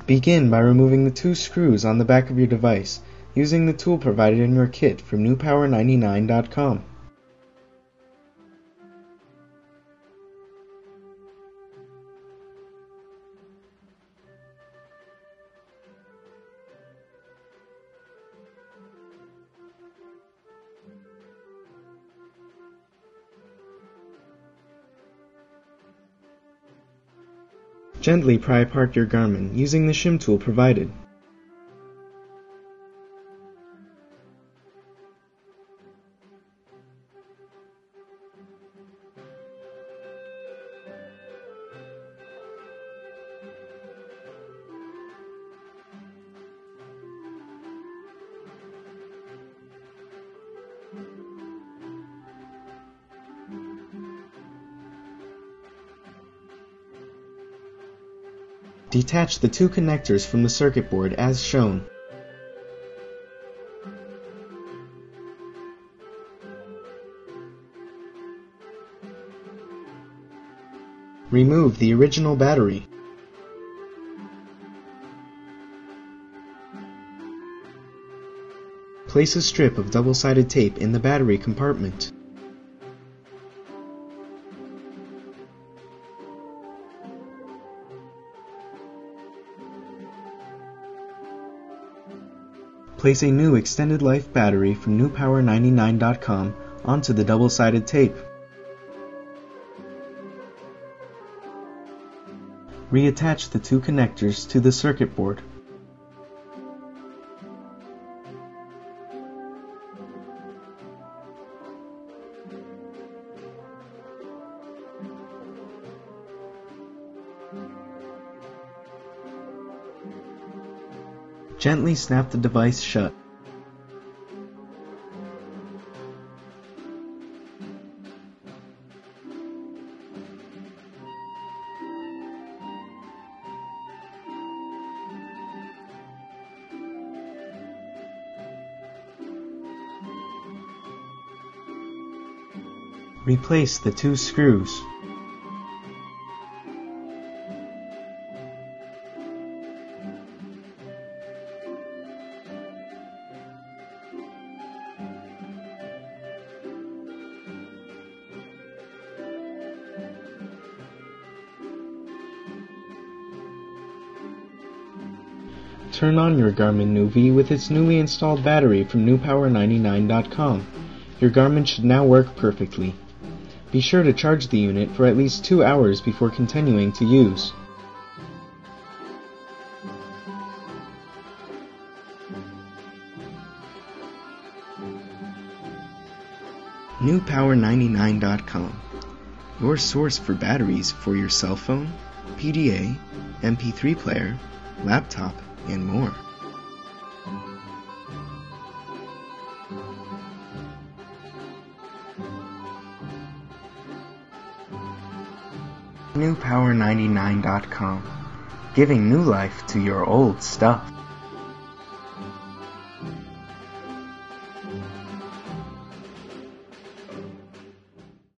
Begin by removing the 2 screws on the back of your device using the tool provided in your kit from newpower99.com. Gently pry apart your Garmin using the shim tool provided. Detach the 2 connectors from the circuit board as shown. Remove the original battery. Place a strip of double-sided tape in the battery compartment. Place a new extended life battery from newpower99.com onto the double-sided tape. Reattach the 2 connectors to the circuit board. Gently snap the device shut. Replace the 2 screws. Turn on your Garmin Nuvi with its newly installed battery from newpower99.com. Your Garmin should now work perfectly. Be sure to charge the unit for at least 2 hours before continuing to use. newpower99.com, your source for batteries for your cell phone, PDA, MP3 player, laptop, and more. newpower99.com, giving new life to your old stuff.